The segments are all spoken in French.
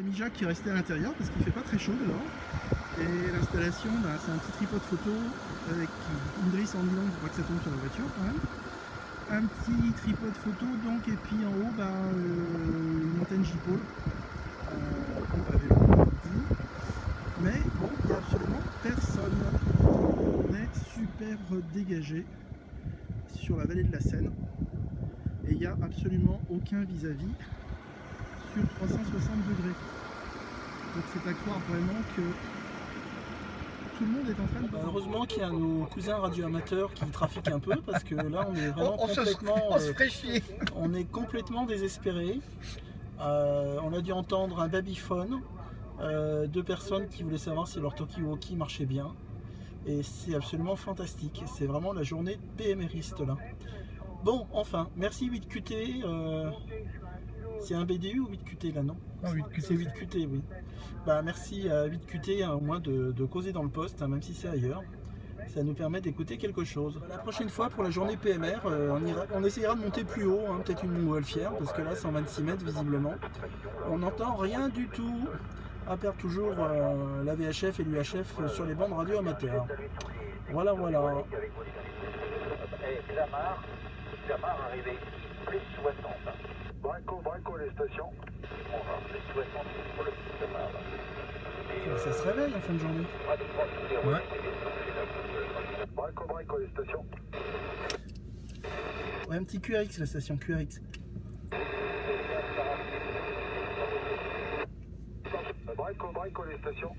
Mija qui est resté à l'intérieur parce qu'il fait pas très chaud dehors. Et l'installation, c'est un petit tripode photo avec une drisse en nylon pour pas que ça tombe sur la voiture quand même. Un petit tripode photo donc, et puis en haut une antenne J-pole. Mais bon, il n'y a absolument personne. On est super dégagé sur la vallée de la Seine et il n'y a absolument aucun vis-à-vis sur 360 degrés. Donc c'est à croire vraiment que tout le monde est en train de... Heureusement qu'il y a nos cousins radioamateurs qui trafiquent un peu parce que là on est vraiment on est complètement désespérés. On a dû entendre un babyphone, deux personnes qui voulaient savoir si leur talkie-walkie marchait bien. Et c'est absolument fantastique. C'est vraiment la journée PMRiste là. Bon, enfin, merci 8QT. C'est un BDU ou 8QT là, non? Ah, 8QT. C'est 8QT, oui. Bah, merci à 8QT au moins de causer dans le poste, même si c'est ailleurs. Ça nous permet d'écouter quelque chose. La prochaine fois, pour la journée PMR, on essayera de monter plus haut, hein, peut-être une montgolfière, parce que là, 126 mètres visiblement. On n'entend rien du tout. À perdre toujours la VHF et l'UHF sur les bandes radio amateurs. Voilà, voilà. Clamart arrivé, plus 60. Braco les stations. On va plus 60 pour le petit Clamart. Ça se réveille en fin de journée. Ouais. Braco les stations. Ouais, un petit QRX, la station QRX. Braco les stations.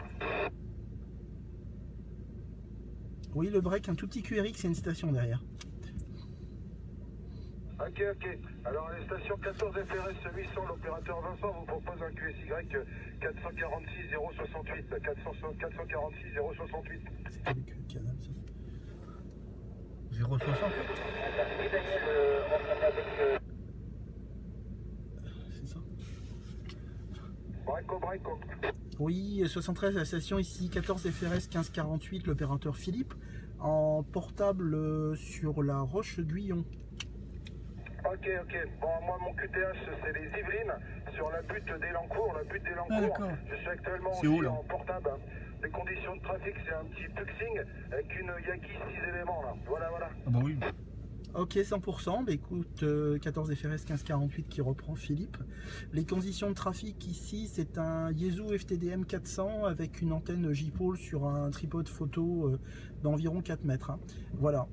Oui, le break, un tout petit QRX, c'est une station derrière. Ok. Alors, les stations 14 FRS 800, l'opérateur Vincent vous propose un QSY 446 068. 446 068. C'était le canal, ça. 0,68. C'est ça. Braco. Oui, 73, la station ici, 14 FRS 1548, l'opérateur Philippe, en portable sur la Roche-Guyon. Ok. Bon, moi, mon QTH, c'est les Yvelines, sur la butte d'Elancourt. Ah, d'accord. Je suis actuellement C'est où, là en portable. Les conditions de trafic, c'est un petit puxing avec une Yaki 6 éléments, là. Voilà. Ah bah oui. Ok, 100%, bah écoute, 14 FRS 1548 qui reprend Philippe. Les conditions de trafic ici, c'est un Yaesu FTDM 400 avec une antenne J-pole sur un tripode photo d'environ 4 mètres. Hein. Voilà.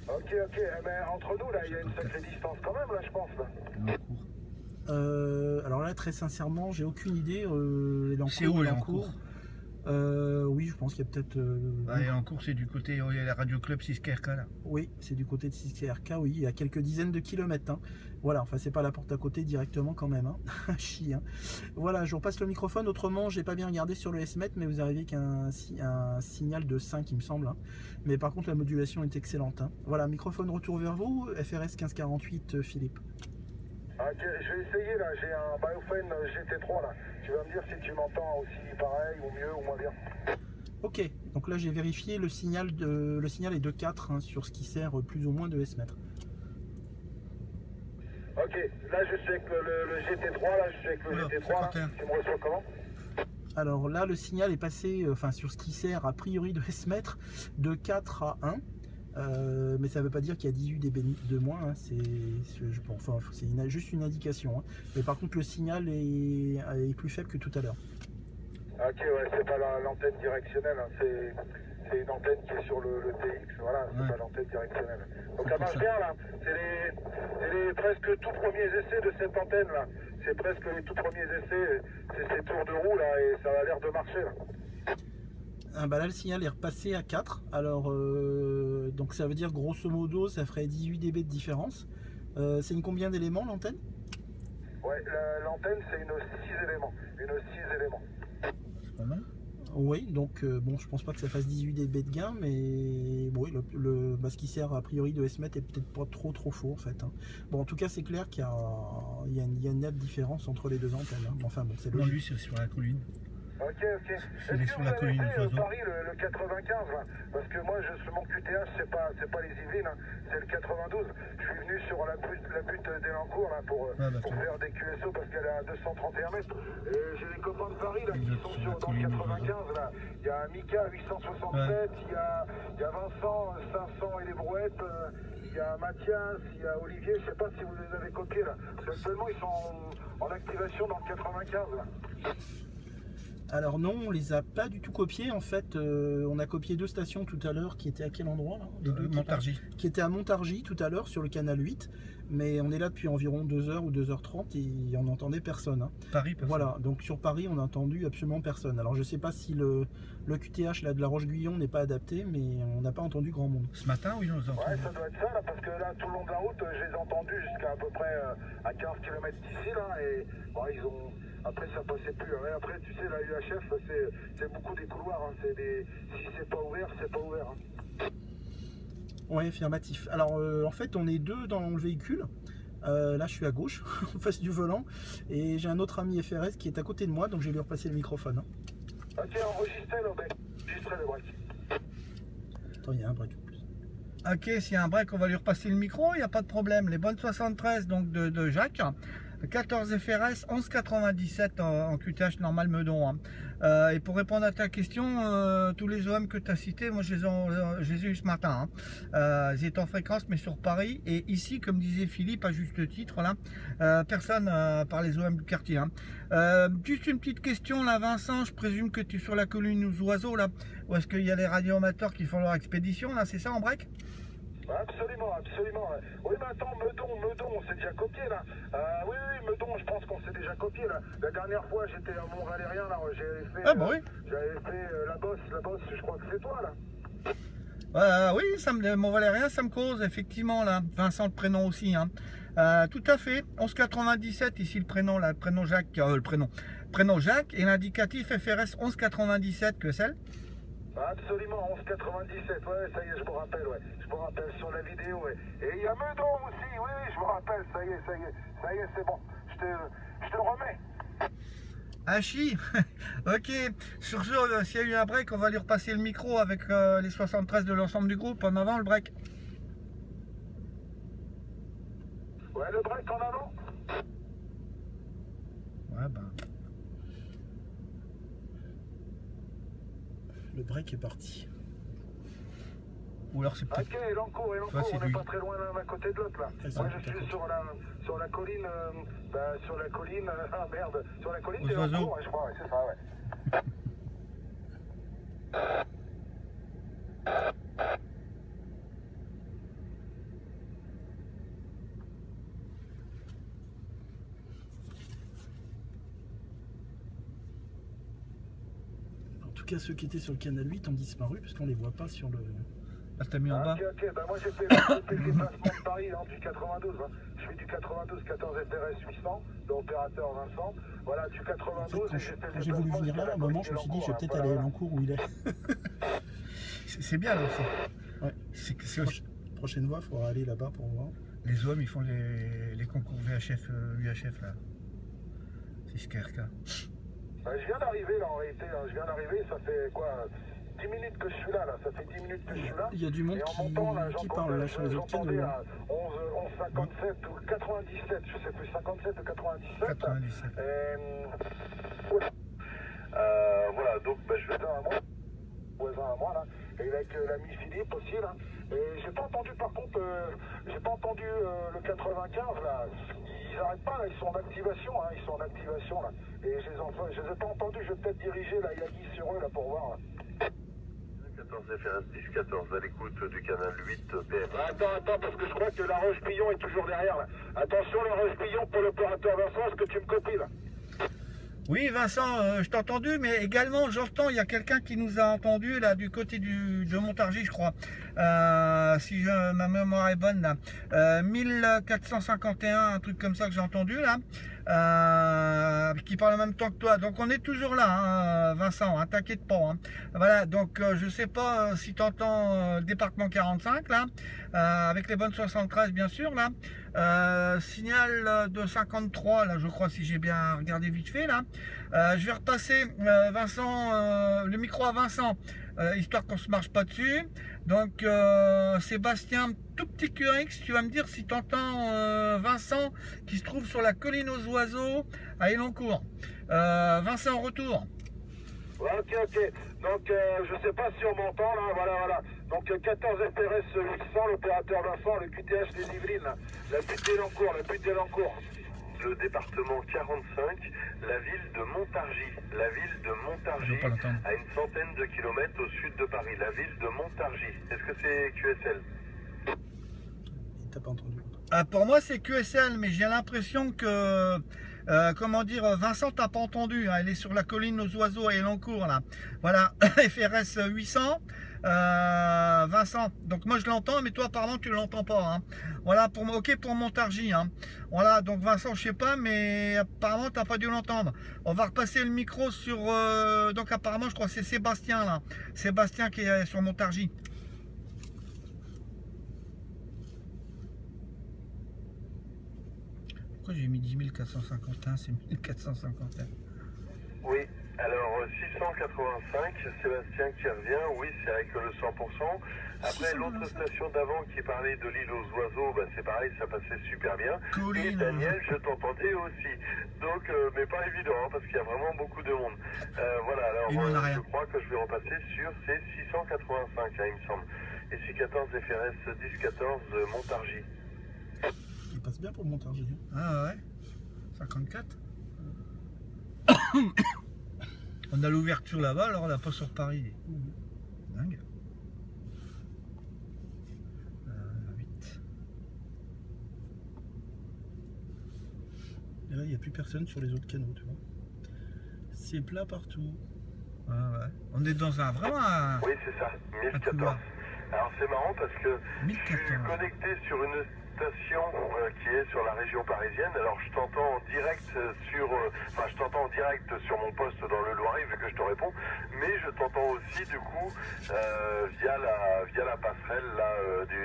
Ok. Mais entre nous, là, il y a une sacrée distance quand même, là, je pense. Là. Alors là, très sincèrement, j'ai aucune idée. C'est où, Elancourt? Oui, je pense qu'il y a peut-être... Elancourt, c'est du côté où il y a la radio club 6KRK là. Oui, c'est du côté de 6KRK, oui, il y a quelques dizaines de kilomètres. Hein. Voilà, enfin, c'est pas la porte à côté directement quand même. Hein. Chi, hein. Voilà, je vous repasse le microphone. Autrement, j'ai pas bien regardé sur le S-MET, mais vous arrivez qu'un signal de 5, il me semble. Hein. Mais par contre, la modulation est excellente. Hein. Voilà, microphone retour vers vous, FRS 1548, Philippe. Ok, je vais essayer, là, j'ai un Biophone GT3, là. Tu vas me dire si tu m'entends aussi pareil, ou mieux, ou moins bien. Ok, donc là j'ai vérifié, le signal est de 4 hein, sur ce qui sert plus ou moins de S-MET. Ok, là je suis avec le GT3, là je suis avec le GT3, là. Tu me reçois comment? Alors là le signal est passé, sur ce qui sert a priori de S-MET, de 4 à 1. Mais ça ne veut pas dire qu'il y a 18 dB de moins, hein, c'est juste une indication. Hein. Mais par contre le signal est plus faible que tout à l'heure. Ok, ouais, c'est pas l'antenne directionnelle, hein, c'est une antenne qui est sur le TX, voilà, c'est pas l'antenne directionnelle. Donc ça marche bien là, c'est les presque tout premiers essais de cette antenne là, c'est presque les tout premiers essais, c'est ces tours de roue là et ça a l'air de marcher là. Ah bah là le signal est repassé à 4, alors donc ça veut dire grosso modo ça ferait 18 dB de différence. C'est une combien d'éléments l'antenne? Ouais, l'antenne c'est une 6 éléments, C'est pas mal. Oui, donc bon, je pense pas que ça fasse 18 dB de gain, mais bon, ce qui sert a priori de S-MET est peut-être pas trop faux en fait. Hein. Bon, en tout cas, c'est clair qu'il y a une nette différence entre les deux antennes. Hein. Enfin bon, c'est Non, logique. lui, c'est sur la colline. Ok. Est-ce que sur vous la avez colline fait des oiseaux. Paris le 95 là? Parce que moi, mon QTH, c'est pas les Yvelines, hein, c'est le 92. Je suis venu sur la butte d'Elancourt là pour faire des QSO parce qu'elle est à 231 mètres. Et j'ai les copains de Paris là qui sont dans le 95 là. Il y a Mika 867, il y a Vincent 500 et les brouettes. Il y a Mathias, il y a Olivier, je sais pas si vous les avez copiés là. Parce qu'actuellement ils sont en activation dans le 95 là. Alors non, on les a pas du tout copiés. En fait, on a copié 2 stations tout à l'heure qui étaient à quel endroit là? Les deux Montargis. Qui étaient à Montargis tout à l'heure sur le canal 8. Mais on est là depuis environ 2h ou 2h30 et on n'entendait personne. Hein. Paris, personne. Voilà, donc sur Paris, on n'a entendu absolument personne. Alors je sais pas si le QTH là, de la Roche-Guyon n'est pas adapté, mais on n'a pas entendu grand monde. Ce matin, oui, nous entendons. Ouais, ça doit être ça là, parce que là, tout le long de la route, je les ai entendus jusqu'à à peu près à 15 km d'ici là, et bon, ils ont. Après, ça passait plus. Hein. Après, tu sais, la UHF, c'est beaucoup des couloirs. Hein. Si c'est pas ouvert, c'est pas ouvert. Hein. Ouais, affirmatif. Alors en fait, on est 2 dans le véhicule. Là, je suis à gauche, en face du volant, et j'ai un autre ami FRS qui est à côté de moi, donc je vais lui repasser le microphone. Hein. Ok, enregistrez le break. Enregistrez le break. Attends, il y a un break en plus. Ok, s'il y a un break, on va lui repasser le micro, il n'y a pas de problème. Les bonnes 73 donc de Jacques, 14 FRS, 11,97 en QTH normal Meudon. Hein. Et pour répondre à ta question, tous les OM que tu as cités, moi je les ai eu ce matin. Hein. Ils étaient en fréquence, mais sur Paris. Et ici, comme disait Philippe, à juste titre, là, personne par les OM du quartier. Hein. Juste une petite question là, Vincent, je présume que tu es sur la colline aux oiseaux, là, où est-ce qu'il y a les radioamateurs qui font leur expédition, là, c'est ça en break? Absolument. Oui, mais attends, Meudon, on s'est déjà copié là. Oui, Meudon, je pense qu'on s'est déjà copié là. La dernière fois, j'étais à Mont-Valérien là, j'avais fait la bosse, je crois que c'est toi là. Oui, mon Valérien, ça me cause, effectivement, là. Vincent, le prénom aussi. Hein. Tout à fait. 11,97 ici, le prénom Jacques. Prénom Jacques et l'indicatif FRS 11,97, que c'est? Absolument, 11,97. Ouais, ça y est, je me rappelle, sur la vidéo. Ouais. Et il y a Meudon aussi, oui, je me rappelle, ça y est, c'est bon. Je te le remets. Hachi. Ok. Sur ce, s'il y a eu un break, on va lui repasser le micro avec les 73 de l'ensemble du groupe. En avant, le break. Ouais, le break en avant. Ouais, ben. Le break est parti. Ou alors c'est peut-être. Ok, Elancourt, on n'est pas très loin l'un à côté de l'autre là. Moi je suis sur la colline, sur la colline d'Elancourt, je crois, ouais, c'est ça, ouais. En tout cas, ceux qui étaient sur le canal 8 ont disparu parce qu'on les voit pas sur le. Ah, t'as mis en bas. Ok, bah moi j'ai fait le déplacement de Paris hein, du 92. Hein. Je fais du 92 14 FRS 800 de l'opérateur Vincent. Voilà, du 92. En fait, quand j'ai voulu venir là, à un moment, je me suis dit, je vais peut-être aller à Elancourt où il est. C'est bien là aussi. Ouais. Prochaine fois, il faudra aller là-bas pour voir. Les hommes, ils font les concours VHF, UHF là. C'est SKRK. Je viens d'arriver là en réalité, ça fait quoi 10 minutes que je suis là, ça fait 10 minutes que je suis là. Il y a du monde qui parle là sur les autres canaux. 11,57 ou 97, je sais plus, 57 ou 97. 97. Voilà, donc je vais dans un voisin à moi là, et avec l'ami Philippe aussi là. Et j'ai pas entendu par contre, le 95 là. Ils n'arrêtent pas là, ils sont en activation, là. Et je les ai pas entendus, je vais peut-être diriger la Yagi sur eux là pour voir. Là. 14 FRS 10 14 à l'écoute du canal 8 PM. Attends, parce que je crois que la Roche-Pillon est toujours derrière là. Attention la Roche-Pillon pour l'opérateur Vincent, est-ce que tu me copies là? Oui Vincent, je t'ai entendu, mais également j'entends, il y a quelqu'un qui nous a entendu là du côté de Montargis, je crois. Si ma mémoire est bonne là. 1451, un truc comme ça que j'ai entendu là. Qui qui parle en même temps que toi. Donc on est toujours là, hein, Vincent, hein, t'inquiète pas. Hein. Voilà, donc je sais pas si tu entends département 45 là, avec les bonnes 73 bien sûr là. Signal de 53 là, je crois, si j'ai bien regardé vite fait là. Je vais repasser Vincent, le micro à Vincent, histoire qu'on se marche pas dessus. Donc Sébastien, tout petit QX, tu vas me dire si tu entends Vincent qui se trouve sur la colline aux oiseaux à Elancourt. Vincent, en retour. Ouais, ok. Donc je sais pas si on m'entend là, voilà. Donc 14 FRS 800, l'opérateur Vincent, le QTH des Yvelines, la butte d'Elancourt. Le département 45, la ville de Montargis. La ville de Montargis, à une centaine de kilomètres au sud de Paris. La ville de Montargis. Est-ce que c'est QSL? T'as pas entendu? Pour moi, c'est QSL, mais j'ai l'impression que, comment dire, Vincent, t'as pas entendu. Hein, elle est sur la colline aux oiseaux à Elancourt, là. Voilà, FRS 800. Vincent, donc moi je l'entends, mais toi apparemment tu l'entends pas. Hein. Voilà, ok pour Montargis. Hein. Voilà, donc Vincent, je sais pas, mais apparemment t'as pas dû l'entendre. On va repasser le micro sur. Donc apparemment, je crois que c'est Sébastien là. Sébastien qui est sur Montargis. Pourquoi j'ai mis 10 451, c'est 1451. Oui, alors 685, Sébastien qui revient, oui, c'est avec le 100%. Après, l'autre station d'avant qui parlait de l'île aux oiseaux, bah, c'est pareil, ça passait super bien. Et Daniel, je t'entendais aussi. Donc, mais pas évident, hein, parce qu'il y a vraiment beaucoup de monde. Voilà, alors je crois que je vais repasser sur ces 685, hein, il me semble. Et c'est 14 FRS 1014 Montargis. Il passe bien pour Montargis. Ah ouais, 54. On a l'ouverture là-bas, alors on n'a pas sur Paris. Dingue. 8. Et là, il n'y a plus personne sur les autres canaux, tu vois. C'est plat partout. Ah ouais. On est dans un vraiment un... Oui, c'est ça, 1014. Alors c'est marrant parce que 1014. je suis connecté sur une station qui est sur la région parisienne. Alors je t'entends en direct je t'entends en direct sur mon poste dans le Loiret vu que je te réponds, mais je t'entends aussi du coup via la passerelle là,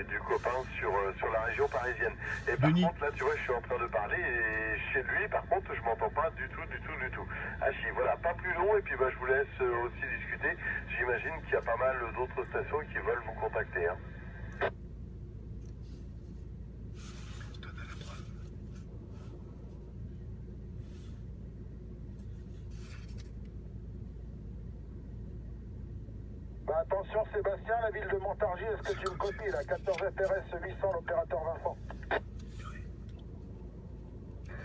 du copain sur la région parisienne. Et par contre là tu vois je suis en train de parler et chez lui par contre je m'entends pas du tout. Hachi, voilà, pas plus long et puis bah, je vous laisse aussi discuter. J'imagine qu'il y a pas mal d'autres stations qui veulent vous contacter. Hein. Bah attention Sébastien, la ville de Montargis, est-ce que tu me copies là? 14 FRS 800, l'opérateur Vincent.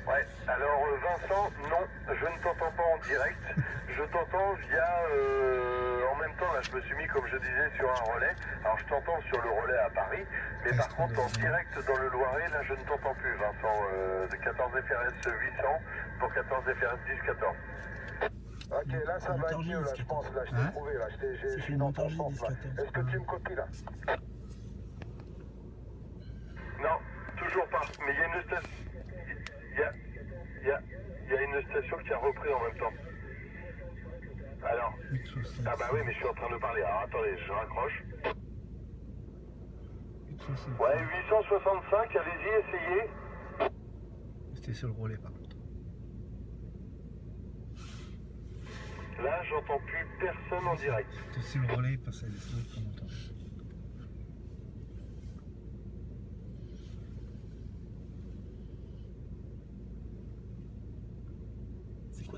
Ouais, alors Vincent, non, je ne t'entends pas en direct, je t'entends via, en même temps là je me suis mis comme je disais sur un relais, alors je t'entends sur le relais à Paris, mais par contre en direct dans le Loiret, là je ne t'entends plus Vincent, de 14 FRS 800 pour 14 FRS 1014. Ok, là ça va être mieux là je pense, là je t'ai trouvé, là je suis dans ton sens là. Est-ce que tu me copies là? Non, toujours pas, mais il y a une station. Il y a une station qui a repris en même temps. Alors. Ah bah oui, mais je suis en train de parler. Alors attendez, je raccroche. Ouais, 865, allez-y, essayez. C'était sur le relais par contre. Là, j'entends plus personne en direct. C'était sur le relais parce que c'est l'autre qu'on entend.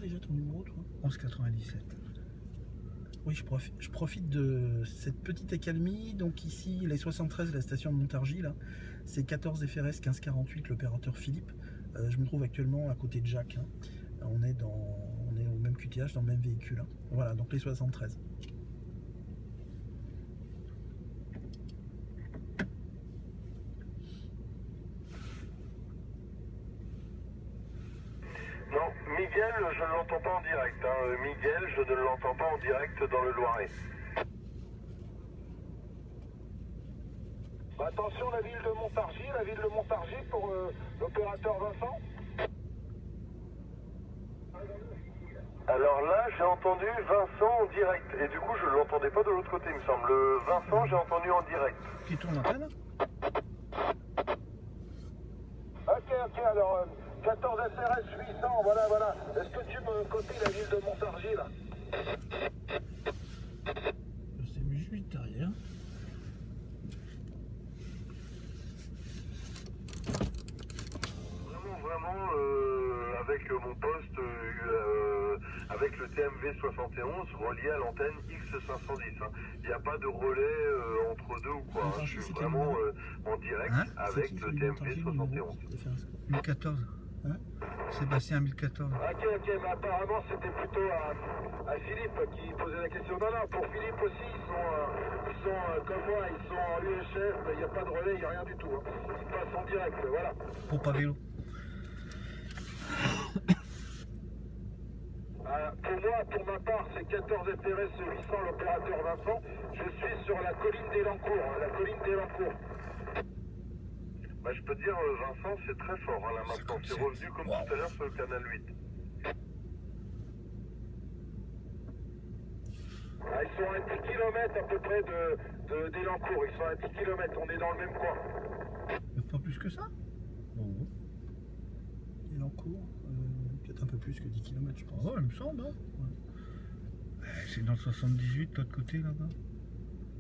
Déjà ton numéro toi? 1197. Oui, je profite de cette petite accalmie. Donc ici, les 73, la station de Montargis, là, c'est 14 FRS 1548, l'opérateur Philippe. Je me trouve actuellement à côté de Jacques. Hein. On est au même QTH, dans le même véhicule. Hein. Voilà, donc les 73. Non, Miguel, je ne l'entends pas en direct. Hein. Miguel, je ne l'entends pas en direct dans le Loiret. Bah, attention, la ville de Montargis pour l'opérateur Vincent. Alors là, j'ai entendu Vincent en direct. Et du coup, je ne l'entendais pas de l'autre côté, il me semble. Le Vincent, j'ai entendu en direct. Qui tourne l'antenne? Ok, alors 14 FRS 800, voilà. Est-ce que tu me copies la ville de Montargis là? C'est juste derrière. Vraiment, avec mon poste, avec le TMV 71 relié à l'antenne X510. Hein. Il n'y a pas de relais entre deux ou quoi. Hein. Je suis vraiment en direct avec le TMV 71. 1014. Hein? Sébastien 1014. Ok, mais apparemment c'était plutôt à Philippe qui posait la question. Non, pour Philippe aussi, ils sont comme moi, ils sont en UHF, il n'y a pas de relais, il n'y a rien du tout. Hein. Ils passent en direct, voilà. Pour pas vélo. Pour ma part, c'est 14 FRS 800, l'opérateur Vincent. Je suis sur la colline d'Elancourt, Bah, je peux te dire, Vincent, c'est très fort hein, là maintenant. C'est revenu comme tout à l'heure sur le canal 8. Ils sont à 10 km à peu près d'Elancourt. Ils sont à 10 km, on est dans le même coin. Pas plus que ça? Il est en cours, peut-être un peu plus que 10 km, je pense. Oh, il me semble. Hein. C'est dans le 78, de l'autre côté là-bas.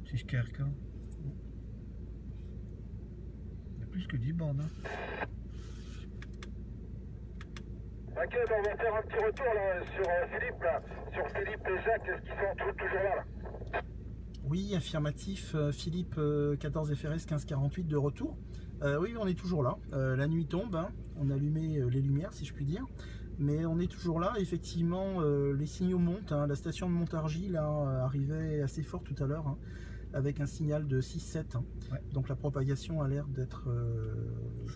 Si je KRK. Il y a plus que 10 bornes. Hein. Ok, on va faire un petit retour là, sur Philippe, sur Philippe et Jacques. Est-ce qu'ils sont toujours là? Oui, affirmatif, Philippe 14 FRS 1548 de retour. Oui, on est toujours là. La nuit tombe, hein. On a allumé les lumières, si je puis dire. Mais on est toujours là. Effectivement, les signaux montent. Hein. La station de Montargis là, arrivait assez fort tout à l'heure, hein, avec un signal de 6-7. Hein. Ouais. Donc la propagation a l'air d'être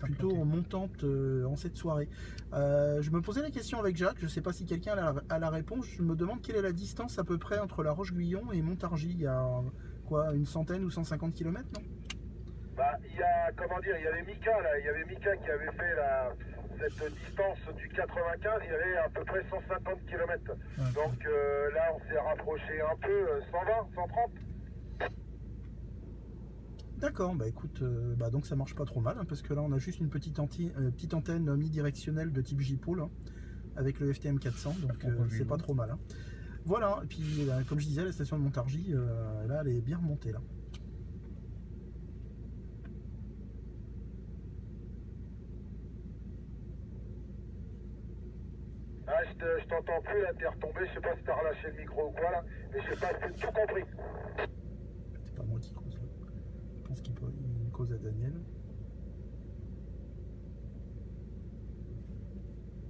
plutôt montante en cette soirée. Je me posais la question avec Jacques. Je ne sais pas si quelqu'un a la réponse. Je me demande quelle est la distance à peu près entre La Roche-Guyon et Montargis. Il y a quoi, une centaine ou 150 km, non? Bah, il y avait Mika là, il y avait Mika qui avait fait cette distance du 95, il y avait à peu près 150 km. Ouais. Donc là on s'est rapproché un peu, 120, 130. D'accord, bah écoute, donc ça marche pas trop mal, hein, parce que là on a juste une petite antenne mi-directionnelle de type J-Pole, hein, avec le FTM 400, donc c'est pas trop mal. Hein. Voilà, et puis comme je disais, la station de Montargis, là elle est bien remontée là. Ah, je t'entends plus là, t'es retombé, je sais pas si t'as relâché le micro ou quoi là, mais je sais pas, j'ai tout compris. C'est pas moi qui cause là. Je pense qu'il cause à Daniel.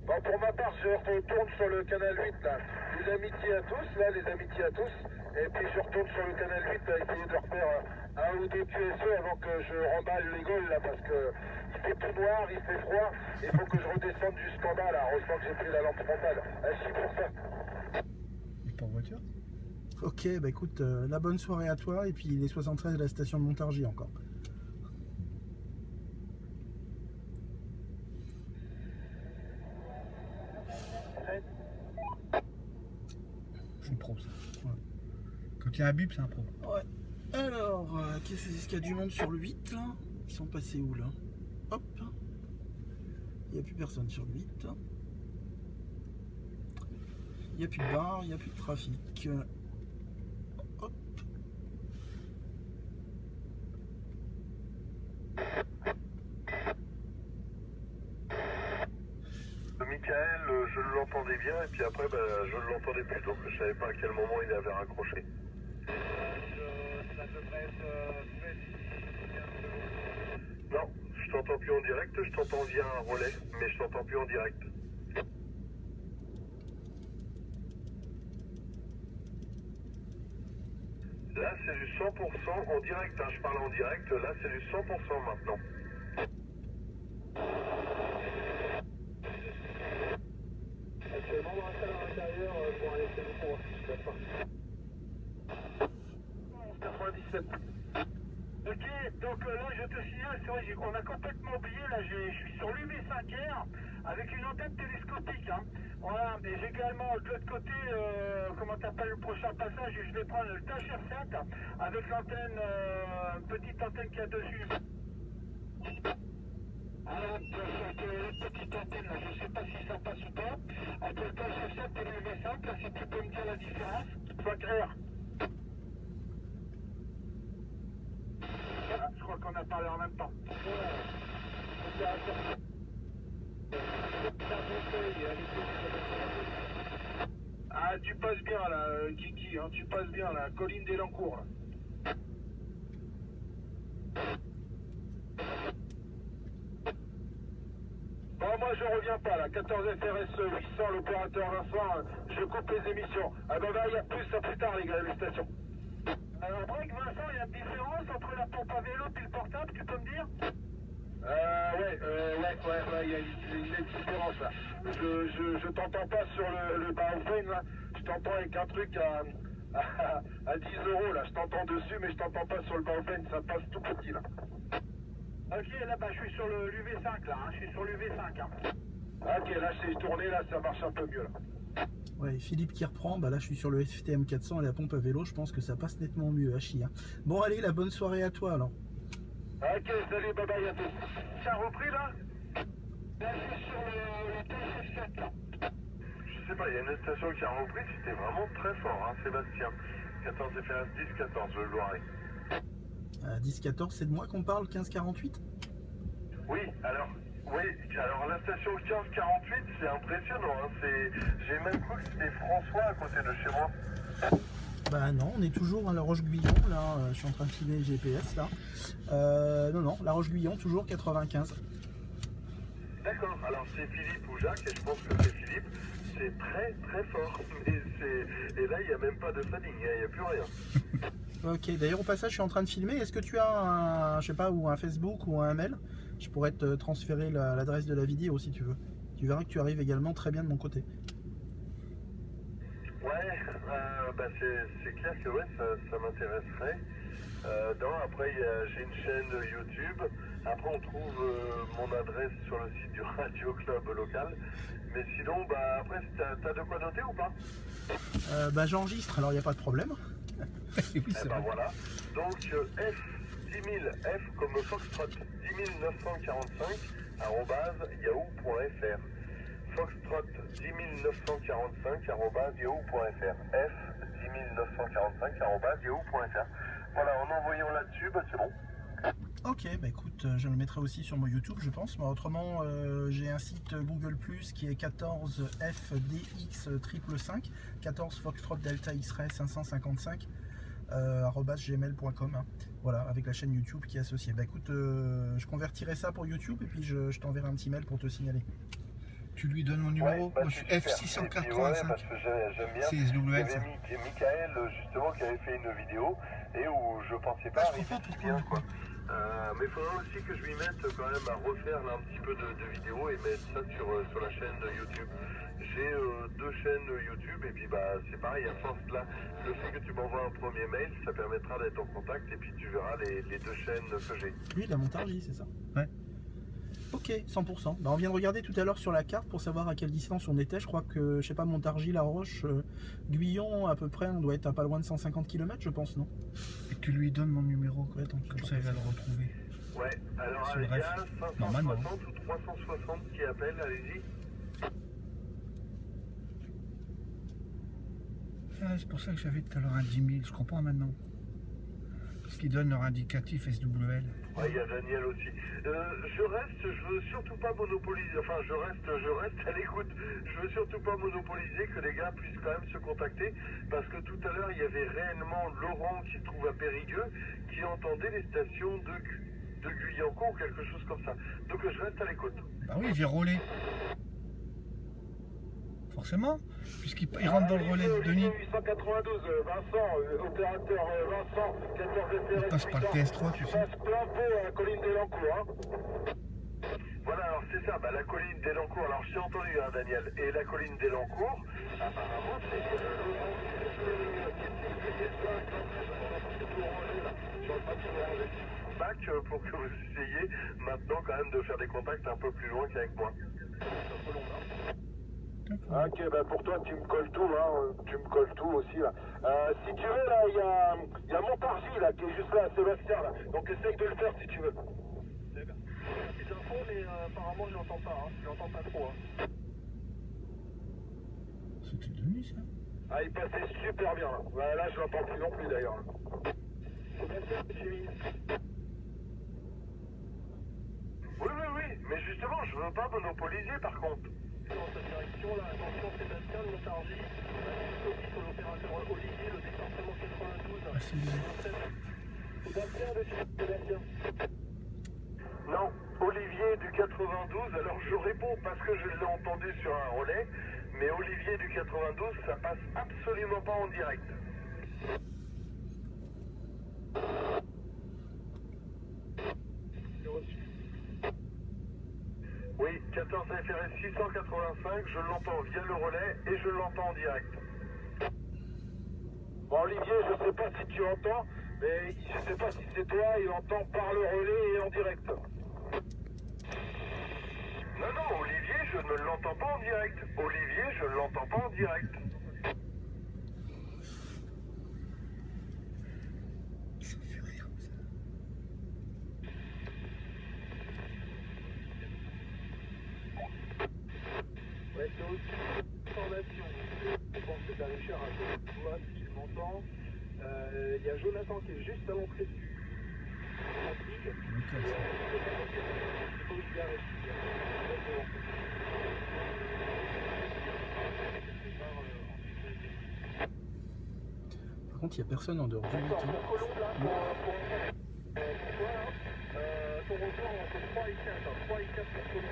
Bon, pour ma part, je retourne sur le canal 8 là. Les amitiés à tous, et puis je retourne sur le canal 8 à essayer de refaire un ou deux QSE avant que je remballe les Gaules là, parce que il fait tout noir, il fait froid, il faut que je redescende jusqu'en bas là, heureusement que j'ai pris la lampe frontale. Chie pour ça. Il est pas en voiture? Ok, bah écoute, la bonne soirée à toi, et puis les 73 de la station de Montargis encore. C'est pro ça. Ouais. Quand il y a un bip, c'est un pro. Ouais. Alors, qu'est-ce qu'il y a du monde sur le 8 là? Ils sont passés où là? Hop. Il n'y a plus personne sur le 8. Il n'y a plus de bar, il n'y a plus de trafic. Hop. Michael, je l'entendais bien et puis après je ne l'entendais plus, donc je savais pas à quel moment il avait raccroché. Non, je t'entends plus en direct, je t'entends via un relais, mais je t'entends plus en direct. Là c'est du 100% en direct, hein. Je parle en direct, là c'est du 100% maintenant. Actuellement, on reste à l'intérieur pour aller chez nous pour 97. Ok, Donc là, je te signale, c'est vrai, on a complètement oublié, là, je suis sur l'UV5R avec une antenne télescopique. Hein. Voilà, mais j'ai également de l'autre côté, comment t'appelles le prochain passage, je vais prendre le Tash R7 avec l'antenne, petite antenne qu'il y a dessus. Alors, la petite antenne, là, je ne sais pas si ça passe ou pas. Entre le Tash R7 et le UV5, là, si tu peux me dire la différence. Soit clair. Ah, je crois qu'on a parlé en même temps. Ah, tu passes bien là, Kiki, hein, tu passes bien là, colline d'Elancourt là. Bon, moi je reviens pas là, 14 FRS 800, l'opérateur Vincent, je coupe les émissions. Ah bah il y a plus, à plus tard les gars, les stations. Après Vincent, il y a une différence entre la pompe à vélo et le portable, tu peux me dire? Ouais, il y a une différence là. Je t'entends pas sur le Baofeng là, je t'entends avec un truc à 10 € là, je t'entends dessus mais je t'entends pas sur le Baofeng, ça passe tout petit là. Ok, là bah je suis sur l'UV5 là, hein. Je suis sur l'UV5 hein. Ok, là c'est tourné, là ça marche un peu mieux là. Ouais, Philippe qui reprend, bah là je suis sur le FTM 400 et la pompe à vélo, je pense que ça passe nettement mieux, Hachi. Hein. Bon allez, la bonne soirée à toi alors. Ok, salut, bye bye à tous. Ça a repris là? Là je suis sur le TF7 là. Je sais pas, il y a une station qui a repris, c'était vraiment très fort, hein, Sébastien. 14 FRS 10-14, le Loiret. 10-14, c'est de moi qu'on parle, 15-48? Oui, alors la station 15-48, c'est impressionnant, hein, j'ai même cru que c'était François à côté de chez moi. Bah non, on est toujours à La Roche-Guyon, là, je suis en train de filer le GPS là. Non, La Roche-Guyon, toujours 95. D'accord, alors c'est Philippe ou Jacques, et je pense que c'est Philippe, c'est très très fort, et là il n'y a même pas de fading, il n'y a plus rien. Ok, d'ailleurs au passage je suis en train de filmer, est-ce que tu as un, je sais pas, ou un Facebook ou un mail? Je pourrais te transférer l'adresse de la vidéo si tu veux. Tu verras que tu arrives également très bien de mon côté. Ouais, bah c'est clair que ouais, ça m'intéresserait. Après j'ai une chaîne YouTube, après on trouve mon adresse sur le site du Radio Club local, mais sinon bah après t'as de quoi noter ou pas? Bah j'enregistre, alors il n'y a pas de problème. Oui, c'est vrai. Voilà, donc F10000, F comme Foxtrot 10945 @yahoo.fr. Foxtrot 10945 @yahoo.fr. F 10945 @yahoo.fr. Voilà, en envoyant là-dessus, bah c'est bon. Ok, bah écoute, je le mettrai aussi sur mon YouTube, je pense. Mais autrement, j'ai un site Google Plus qui est 14FDX555, 14 Foxtrot Delta X-Ray 555, @gmail.com. Hein. Voilà, avec la chaîne YouTube qui est associée. Bah écoute, je convertirai ça pour YouTube et puis je t'enverrai un petit mail pour te signaler. Tu lui donnes mon numéro? Ouais, bah, moi je suis super. F685. Ouais, parce que j'aime bien. C'est Il y SWL avait ça. Michael justement qui avait fait une vidéo et où je pensais pas Ah, je arriver comprends si pourquoi. bien quoi. Mais il faudra aussi que je lui mette quand même à refaire là, un petit peu de vidéos et mettre ça sur la chaîne de YouTube. J'ai 2 chaînes YouTube et puis bah c'est pareil, à force là, le fait que tu m'envoies un premier mail, ça permettra d'être en contact et puis tu verras les 2 chaînes que j'ai. Lui, la Montargis, c'est ça? Ouais. Ok, 100%. Bah, on vient de regarder tout à l'heure sur la carte pour savoir à quelle distance on était. Je crois que, je sais pas, Montargis, La Roche, Guyon, à peu près, on doit être à pas loin de 150 km, je pense, non? Et tu lui donnes mon numéro, Ouais, attends, comme ça il va le retrouver. Ouais, alors Sur il y bref, a 560 ou 360 qui appellent, allez-y. Ah, c'est pour ça que j'avais tout à l'heure un 10 000, je comprends maintenant. Parce qu'ils donnent leur indicatif SWL. Ouais, il y a Daniel aussi. Je veux surtout pas monopoliser, enfin je reste à l'écoute. Je veux surtout pas monopoliser, que les gars puissent quand même se contacter, parce que tout à l'heure il y avait réellement Laurent qui se trouve à Périgueux, qui entendait les stations de Guyancourt ou quelque chose comme ça. Donc je reste à l'écoute. Bah oui, il vient rouler. Forcément, puisqu'il rentre dans le relais de Denis. 892, Vincent, opérateur Vincent, 14 Il FRS passe par le 800. TS3, tu sais. Passe plein pot à la colline d'Elancourt. Hein. Voilà, alors c'est ça, bah, la colline d'Elancourt, alors j'ai entendu hein, Daniel, et la colline d'Elancourt, apparemment c'est bac faut que vous essayiez maintenant quand même de faire des contacts un peu plus loin qu'avec moi. Ok, bah pour toi tu me colles tout, hein, tu me colles tout aussi là. Si tu veux là, il y a Montargis là qui est juste là, Sébastien là. Donc essaye de le faire si tu veux. D'accord. Petite info, mais apparemment je l'entends pas, hein. Je l'entends pas trop. Hein. C'était de nuit ça? Ah, il passait super bien là. Ouais, là je l'entends plus non plus d'ailleurs. Sébastien, tu mis. Oui, mais justement, je veux pas monopoliser par contre. Dans cette direction là, attention Sébastien, de Montargis. Copie sur l'opérateur Olivier, le département 92. Ah, c'est bien. Sébastien, Sébastien. Non, Olivier du 92, alors je réponds parce que je l'ai entendu sur un relais, mais Olivier du 92, ça passe absolument pas en direct. Oui, 14 FRS 685, je l'entends via le relais et je l'entends en direct. Bon Olivier, je sais pas si tu entends, mais je sais pas si c'est toi, il entend par le relais et en direct. Non, Olivier, je ne l'entends pas en direct. Olivier, je ne l'entends pas en direct. Ça fait rire ça. Ouais, c'est aussi une formation. Je pense que c'est Richard à côté de toi, si tu m'entends. Il y a Jonathan qui est juste à l'entrée du Atlantique. Il faut se garer. Par contre, il n'y a personne en dehors du D'accord, meeting. pour Colombe, là, pour toi, ton retour entre 3 et 4. 3 et 4 pour Colombe, ok?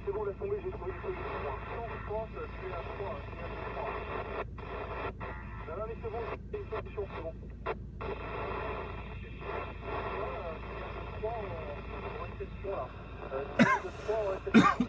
C'est bon, laisse tomber, j'ai trouvé une solution. Je pense, tu es à 3, tu es à 3. Non, mais c'est bon, j'ai une solution, c'est bon. 3, on reste 3 là. 3, on reste 3.